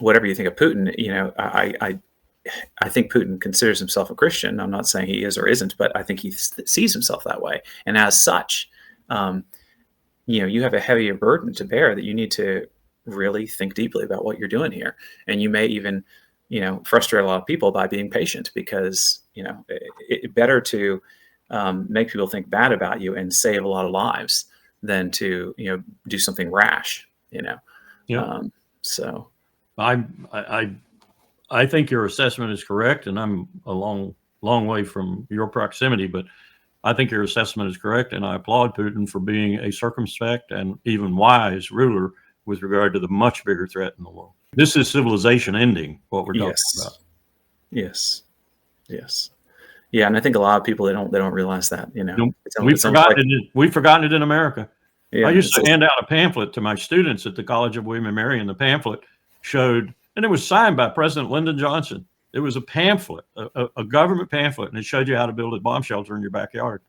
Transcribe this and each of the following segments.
whatever you think of Putin, I think Putin considers himself a Christian. I'm not saying he is or isn't, but I think he sees himself that way. And as such, you have a heavier burden to bear that you need to really think deeply about what you're doing here. And you may even, frustrate a lot of people by being patient, because, it's better to make people think bad about you and save a lot of lives than to, do something rash, Yeah. So I think your assessment is correct, and I'm a long way from your proximity, but I think your assessment is correct, and I applaud Putin for being a circumspect and even wise ruler with regard to the much bigger threat in the world. This is civilization ending, what we're talking about. Yes. Yeah, and I think a lot of people, they don't realize that. We've forgotten it in America. Yeah, I used to hand out a pamphlet to my students at the College of William and Mary, and the pamphlet showed, and it was signed by President Lyndon Johnson. It was a pamphlet, a government pamphlet, and it showed you how to build a bomb shelter in your backyard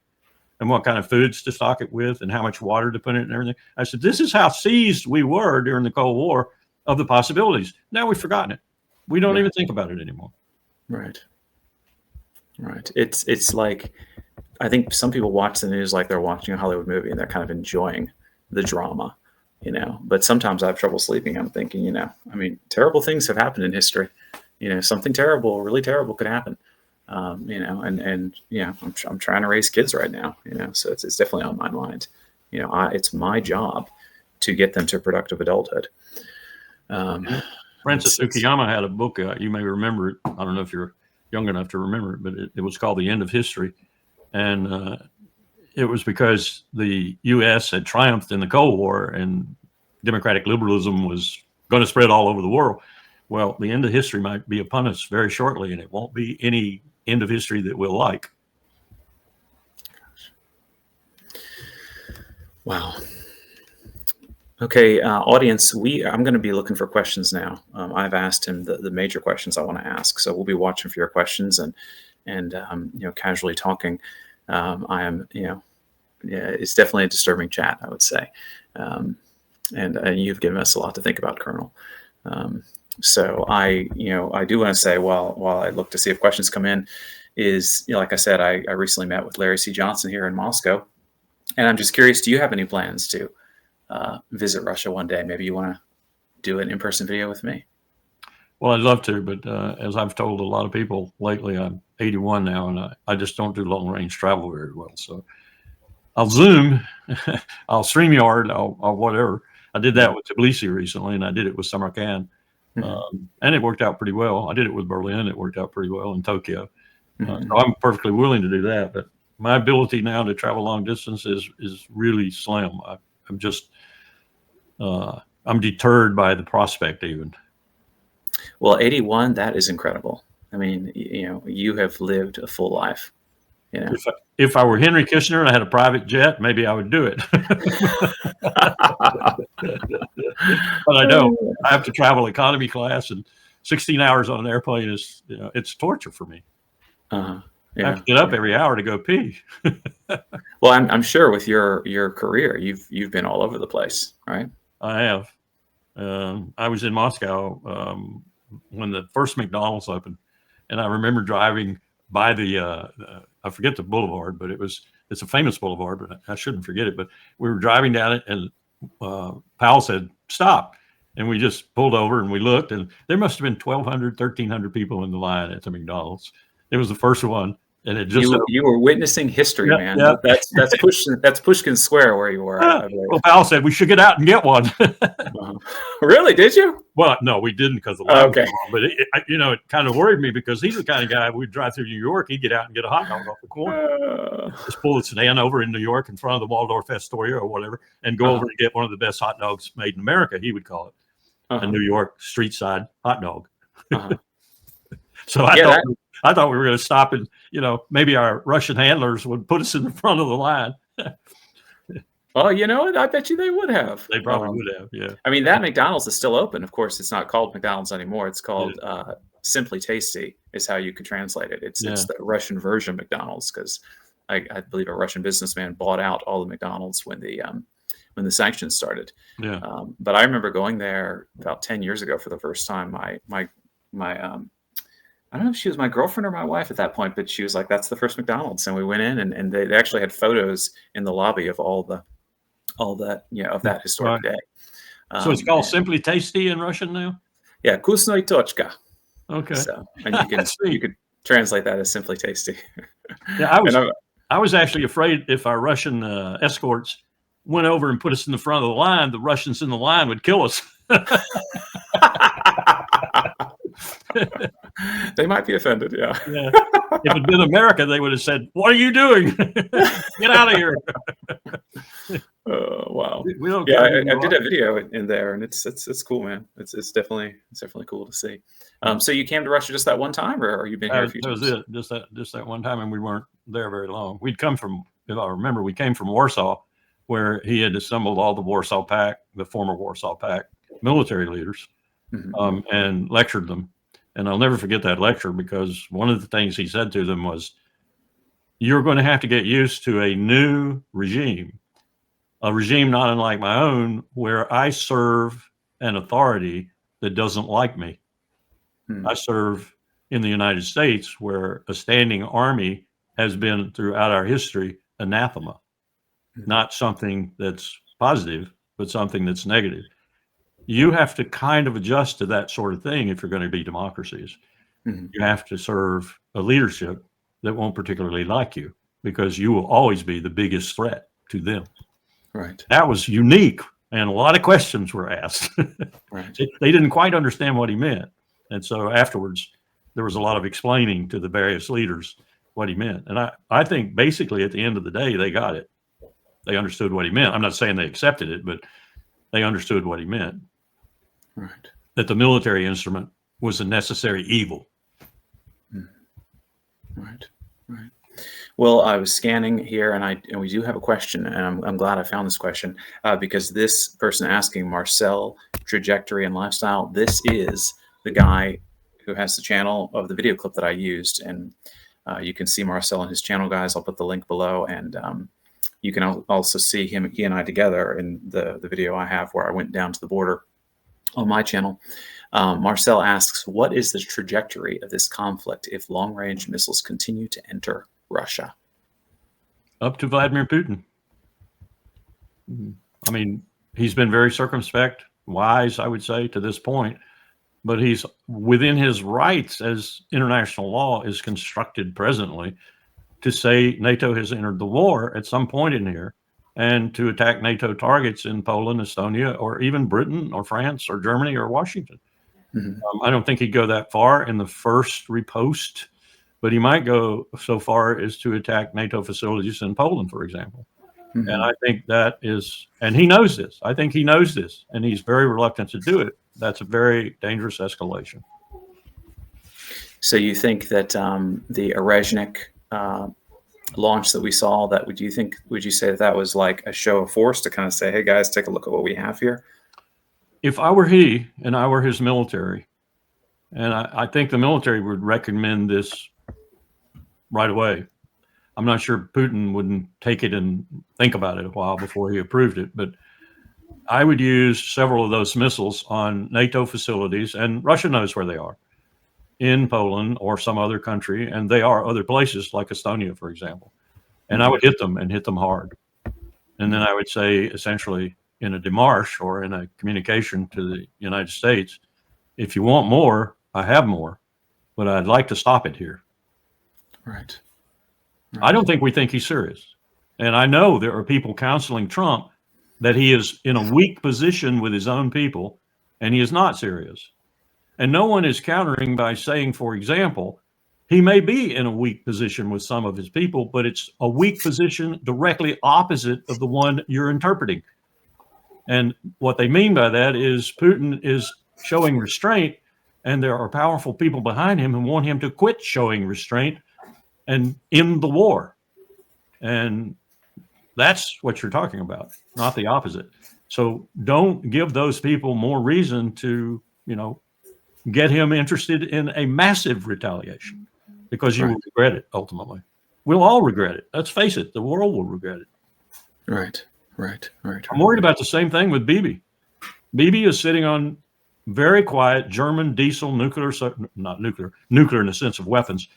and what kind of foods to stock it with and how much water to put in it and everything. I said, this is how seized we were during the Cold War of the possibilities. Now we've forgotten it. We don't even think about it anymore. Right. It's like, I think some people watch the news like they're watching a Hollywood movie and they're kind of enjoying the drama, but sometimes I have trouble sleeping. I'm thinking, terrible things have happened in history. Something terrible, really terrible could happen. I'm trying to raise kids right now, so it's definitely on my mind. It's my job to get them to productive adulthood. Francis Fukuyama had a book, you may remember it. I don't know if you're young enough to remember it, but it was called The End of History. And it was because the U.S. had triumphed in the Cold War and democratic liberalism was going to spread all over the world. Well, the end of history might be upon us very shortly, and it won't be any end of history that we'll like. Wow. Okay, audience, I'm going to be looking for questions now. I've asked him the major questions I want to ask, so we'll be watching for your questions and casually talking. I am, it's definitely a disturbing chat, I would say, and you've given us a lot to think about, Colonel. So I do want to say, while I look to see if questions come in, is, like I said, I recently met with Larry C. Johnson here in Moscow, and I'm just curious, do you have any plans to visit Russia one day? Maybe you want to do an in-person video with me. Well, I'd love to, but as I've told a lot of people lately, I'm 81 now, and I just don't do long-range travel very well. So I'll Zoom, I'll StreamYard, I'll whatever. I did that with Tbilisi recently, and I did it with Samarkand, and it worked out pretty well. I did it with Berlin. It worked out pretty well in Tokyo. So I'm perfectly willing to do that, but my ability now to travel long distance is really slim. I'm just I'm deterred by the prospect even. Well, 81, that is incredible. I mean, you have lived a full life. If I were Henry Kissinger and I had a private jet, maybe I would do it. But I don't. I have to travel economy class, and 16 hours on an airplane is, it's torture for me. I have to get up every hour to go pee. Well, I'm sure with your career, you've been all over the place, right? I have. I was in Moscow when the first McDonald's opened, and I remember driving by the I forget the boulevard, but it's a famous boulevard, but I shouldn't forget it. But we were driving down it, and Powell said, "Stop." And we just pulled over and we looked, and there must have been 1,200, 1,300 people in the line at the McDonald's. It was the first one. And it just you were witnessing history, man. Yeah. That's Pushkin Square where you were. Well, Powell said we should get out and get one. Really? Did you? Well, no, we didn't because the line was long. But it kind of worried me because he's the kind of guy, we'd drive through New York, he'd get out and get a hot dog off the corner. Just pull a sedan over in New York in front of the Waldorf Astoria or whatever, and go over and get one of the best hot dogs made in America. He would call it a New York street side hot dog. So I thought we were going to stop and, maybe our Russian handlers would put us in the front of the line. Well, I bet you they would have. They probably would have, yeah. I mean, that McDonald's is still open. Of course, it's not called McDonald's anymore. It's called Simply Tasty is how you could translate it. It's the Russian version of McDonald's because I believe a Russian businessman bought out all the McDonald's when when the sanctions started. Yeah. But I remember going there about 10 years ago for the first time. My I don't know if she was my girlfriend or my wife at that point, but she was like, "That's the first McDonald's," and we went in, and they actually had photos in the lobby of all that of that historic Right. day. So it's called And- Simply Tasty in Russian now? yeah, "Kusnoy Tochka." Okay. So, and you can That's neat. you could translate that as simply tasty. Yeah, And I was actually afraid if our Russian escorts went over and put us in the front of the line, the Russians in the line would kill us. they might be offended. Yeah. Yeah. If it'd been America, they would have said, "What are you doing? Get out of here!" Oh, wow. We don't Yeah, care who you I did are. a video in there, and it's cool, man. It's definitely cool to see. So you came to Russia just that one time, or you been here a few That was times? it. Just that one time, and we weren't there very long. We'd come from, if I remember, we came from Warsaw, where he had assembled all the Warsaw Pact, the former Warsaw Pact military leaders, Mhm. and lectured them. And I'll never forget that lecture, because one of the things he said to them was, "You're going to have to get used to a new regime, a regime not unlike my own, where I serve an authority that doesn't like me. Hmm. I serve in the United States, where a standing army has been throughout our history anathema, Mhm. not something that's positive, but something that's negative. You have to kind of adjust to that sort of thing if you're going to be democracies. Mhm. You have to serve a leadership that won't particularly like you, because you will always be the biggest threat to them." Right. That was unique, and a lot of questions were asked. Right. They didn't quite understand what he meant. And so afterwards, there was a lot of explaining to the various leaders what he meant. And I think basically at the end of the day, they got it. They understood what he meant. I'm not saying they accepted it, but they understood what he meant, Right. that the military instrument was a necessary evil. Right. Right. Well, I was scanning here, and we do have a question, and I'm glad I found this question because this person asking, Marcel Trajectory and Lifestyle, this is the guy who has the channel of the video clip that I used, and you can see Marcel and his channel, guys. I'll put the link below, and you can also see he and I together in the video I have where I went down to the border on my channel. Marcel asks, what is the trajectory of this conflict if long-range missiles continue to enter Russia? Up to Vladimir Putin. I mean, he's been very circumspect, wise, I would say, to this point, but he's within his rights as international law is constructed presently to say NATO has entered the war at some point in here, and to attack NATO targets in Poland, Estonia, or even Britain or France or Germany or Washington. Mhm. I don't think he'd go that far in the first riposte, but he might go so far as to attack NATO facilities in Poland, for example. Mhm. And I think that is, and he knows this. I think he knows this, and he's very reluctant to do it. That's a very dangerous escalation. So you think that the Orezhnik launch that we saw, would you say that was like a show of force to kind of say, hey guys, take a look at what we have here? If I were he and I were his military, and I think the military would recommend this right away. I'm not sure Putin wouldn't take it and think about it a while before he approved it, but I would use several of those missiles on NATO facilities, and Russia knows where they are, in Poland or some other country, and they are other places like Estonia, for example. And I would hit them hard. And then I would say, essentially, in a démarche or in a communication to the United States, if you want more, I have more, but I'd like to stop it here. Right. I don't think we think he's serious. And I know there are people counseling Trump that he is in a weak position with his own people, and he is not serious. And no one is countering by saying, for example, he may be in a weak position with some of his people, but it's a weak position directly opposite of the one you're interpreting. And what they mean by that is Putin is showing restraint, and there are powerful people behind him who want him to quit showing restraint and end the war. And that's what you're talking about, not the opposite. So don't give those people more reason to, get him interested in a massive retaliation, because you will regret it ultimately. We'll all regret it. Let's face it, the world will regret it. Right. Right. I'm worried about the same thing with Bibi. Bibi is sitting on very quiet German diesel nuclear in the sense of weapons,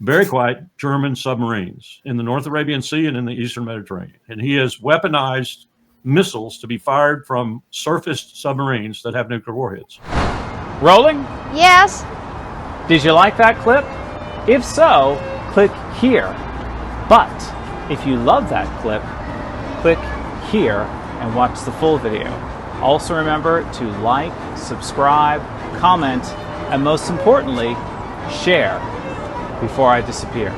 very quiet German submarines in the North Arabian Sea and in the Eastern Mediterranean. And he has weaponized missiles to be fired from surfaced submarines that have nuclear warheads. Rolling? Yes. Did you like that clip? If so, click here. But if you love that clip, click here and watch the full video. Also remember to like, subscribe, comment, and most importantly, share before I disappear.